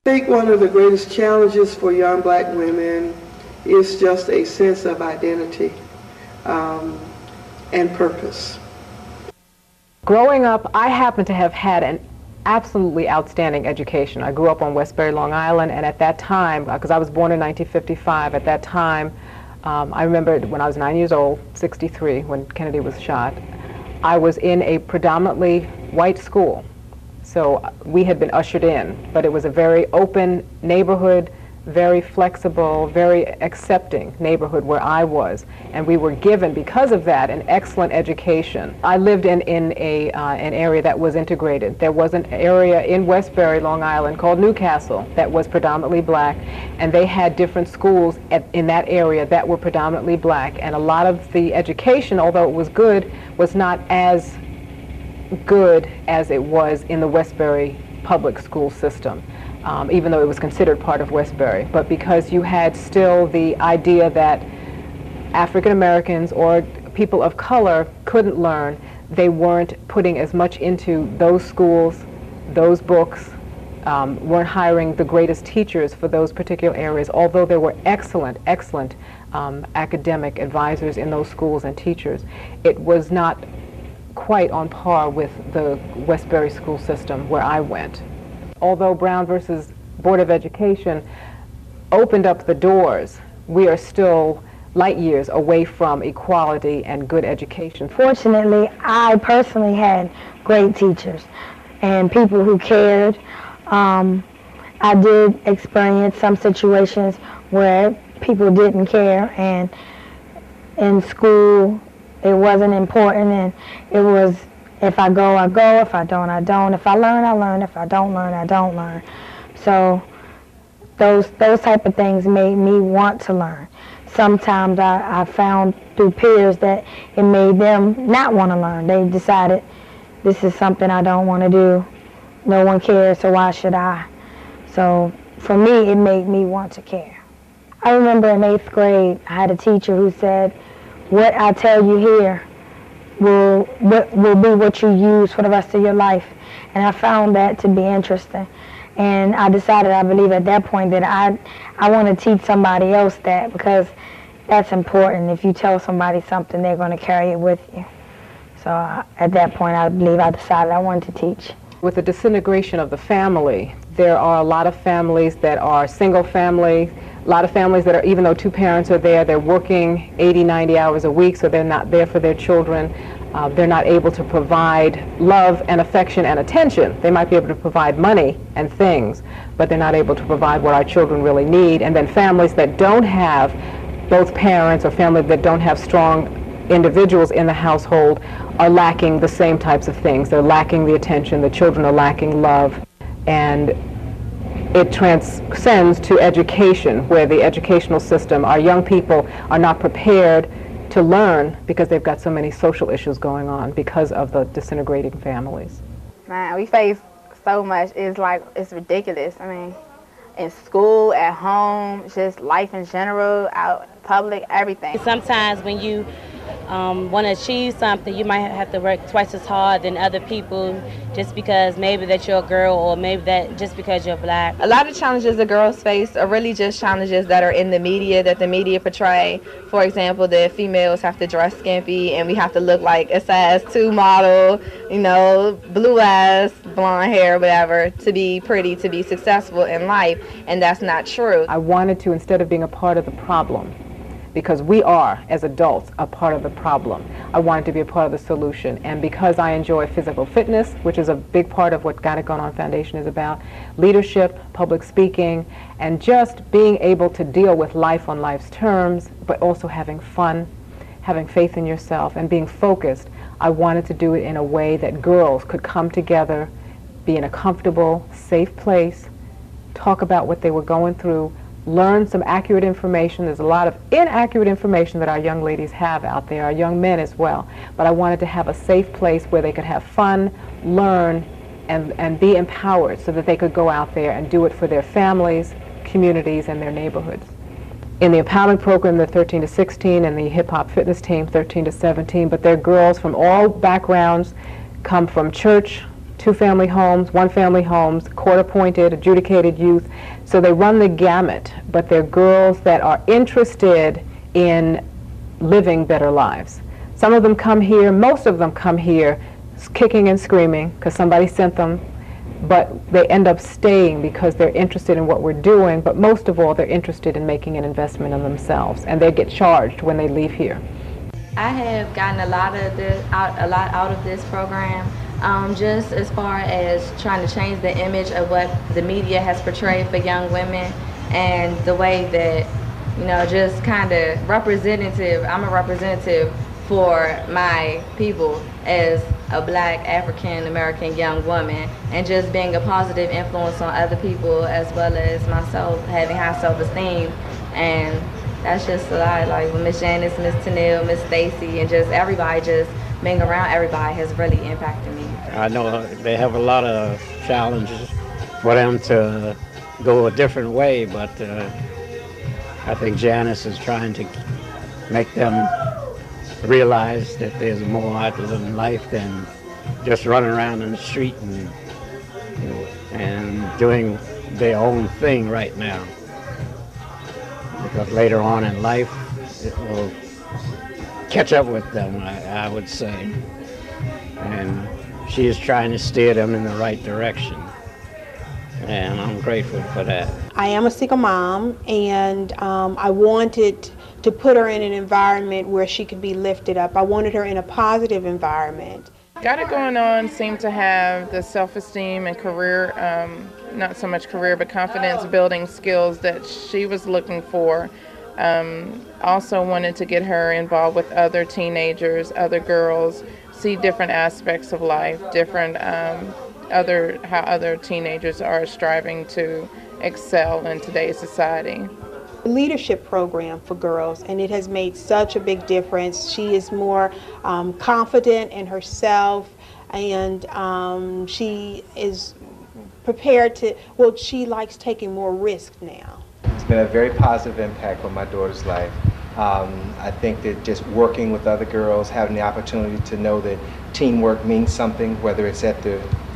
I think one of the greatest challenges for young black women is just a sense of identity and purpose. Growing up, I happen to have had an absolutely outstanding education. I grew up on Westbury, Long Island, and at that time, because I was born in 1955, at that time, I remember when I was 9 years old, 63, when Kennedy was shot, I was in a predominantly white school. So we had been ushered in, but it was a very open neighborhood, very flexible, very accepting neighborhood where I was. And we were given, because of that, an excellent education. I lived in an area that was integrated. There was an area in Westbury, Long Island, called Newcastle that was predominantly black, and they had different schools in that area that were predominantly black. And a lot of the education, although it was good, was not as good as it was in the Westbury public school system. Even though it was considered part of Westbury. But because you had still the idea that African Americans or people of color couldn't learn, they weren't putting as much into those schools, those books, weren't hiring the greatest teachers for those particular areas, although there were excellent academic advisors in those schools and teachers. It was not quite on par with the Westbury school system where I went. Although Brown versus Board of Education opened up the doors, we are still light years away from equality and good education. Fortunately, I personally had great teachers and people who cared. I did experience some situations where people didn't care, and in school it wasn't important, and it was, if I go, I go. If I don't, I don't. If I learn, I learn. If I don't learn, I don't learn. So those type of things made me want to learn. Sometimes I found through peers that it made them not want to learn. They decided, this is something I don't want to do. No one cares, so why should I? So for me, it made me want to care. I remember in 8th grade, I had a teacher who said, what I tell you here will be what you use for the rest of your life. And I found that to be interesting. And I decided, I believe at that point, that I want to teach somebody else that, because that's important. If you tell somebody something, they're going to carry it with you. So at that point, I believe I decided I wanted to teach. With the disintegration of the family, there are a lot of families that are single family, a lot of families that are, even though two parents are there, they're working 80, 90 hours a week, so they're not there for their children. They're not able to provide love and affection and attention. They might be able to provide money and things, but they're not able to provide what our children really need. And then families that don't have both parents, or families that don't have strong individuals in the household, are lacking the same types of things. They're lacking the attention, the children are lacking love, and it transcends to education, where the educational system, our young people are not prepared to learn because they've got so many social issues going on because of the disintegrating families. Man, we face so much. It's ridiculous. I mean, in school, at home, just life in general, out public, everything. Sometimes when you want to achieve something, you might have to work twice as hard than other people, just because maybe that you're a girl, or maybe that just because you're black. A lot of challenges the girls face are really just challenges that are in the media, that the media portray. For example, that females have to dress skimpy and we have to look like a size 2 model, you know, blue eyes, blonde hair, whatever, to be pretty, to be successful in life, and that's not true. I wanted to, instead of being a part of the problem, because we are, as adults, a part of the problem, I wanted to be a part of the solution. And because I enjoy physical fitness, which is a big part of what Got It Going On Foundation is about, leadership, public speaking, and just being able to deal with life on life's terms, but also having fun, having faith in yourself, and being focused, I wanted to do it in a way that girls could come together, be in a comfortable, safe place, talk about what they were going through, learn some accurate information. There's a lot of inaccurate information that our young ladies have out there, our young men as well. But I wanted to have a safe place where they could have fun, learn, and be empowered, so that they could go out there and do it for their families, communities, and their neighborhoods. In the empowerment program, they're 13 to 16, and the hip-hop fitness team, 13 to 17, but they're girls from all backgrounds, come from church 2-family homes, 1-family homes, court-appointed, adjudicated youth. So they run the gamut, but they're girls that are interested in living better lives. Some of them come here, most of them come here kicking and screaming because somebody sent them, but they end up staying because they're interested in what we're doing, but most of all they're interested in making an investment in themselves, and they get charged when they leave here. I have gotten a lot out of this program, just as far as trying to change the image of what the media has portrayed for young women, and the way that, you know, just kind of representative. I'm a representative for my people as a Black African American young woman, and just being a positive influence on other people as well as myself, having high self-esteem. And that's just a lot, like with Miss Janice, Miss Tennille, Miss Stacy, and just everybody, just being around everybody has really impacted me. I know they have a lot of challenges for them to go a different way, but I think Janice is trying to make them realize that there's more out in life than just running around in the street and doing their own thing right now. Because later on in life, it will catch up with them, I would say. And she is trying to steer them in the right direction. And I'm grateful for that. I am a single mom, and I wanted to put her in an environment where she could be lifted up. I wanted her in a positive environment. Got It Going On seemed to have the self-esteem and career, not so much career, but confidence building skills that she was looking for. Also wanted to get her involved with other teenagers, other girls, see different aspects of life, different how other teenagers are striving to excel in today's society. Leadership program for girls, and it has made such a big difference. She is more confident in herself, and she is prepared to, well, she likes taking more risk now. It's been a very positive impact on my daughter's life. I think that just working with other girls, having the opportunity to know that teamwork means something, whether it's at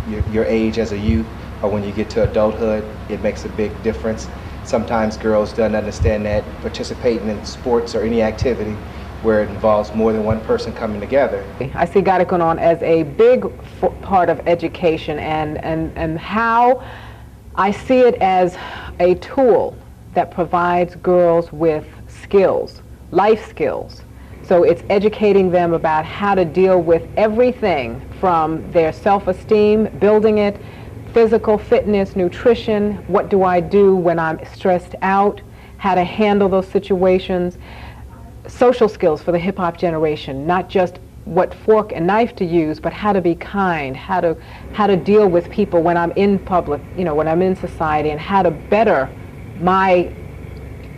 your age as a youth or when you get to adulthood, it makes a big difference. Sometimes girls don't understand that participating in sports or any activity where it involves more than one person coming together. I see Got It Going On as a big part of education, and how I see it as a tool that provides girls with skills, life skills. So it's educating them about how to deal with everything from their self-esteem, building it, physical fitness, nutrition, what do I do when I'm stressed out, how to handle those situations, social skills for the hip-hop generation, not just what fork and knife to use, but how to be kind, how to deal with people when I'm in public, you know, when I'm in society, and how to better my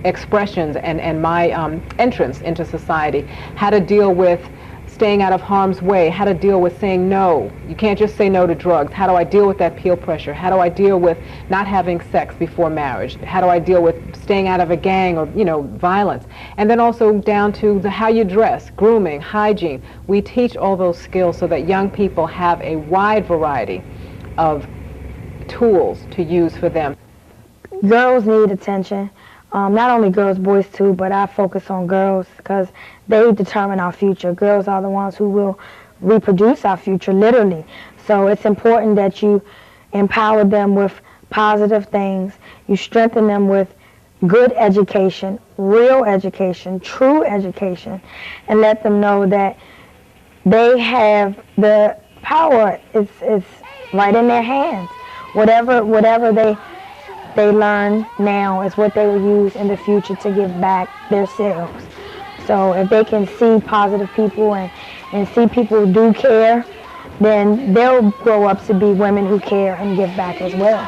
expressions and my entrance into society, how to deal with staying out of harm's way, how to deal with saying no. You can't just say no to drugs. How do I deal with that peer pressure? How do I deal with not having sex before marriage? How do I deal with staying out of a gang or, you know, violence? And then also down to how you dress, grooming, hygiene. We teach all those skills so that young people have a wide variety of tools to use for them. Girls need attention. Not only girls, boys too, but I focus on girls because they determine our future. Girls are the ones who will reproduce our future, literally. So it's important that you empower them with positive things. You strengthen them with good education, real education, true education, and let them know that they have the power. It's right in their hands. Whatever they learn now is what they will use in the future to give back themselves. So if they can see positive people and see people who do care, then they'll grow up to be women who care and give back as well.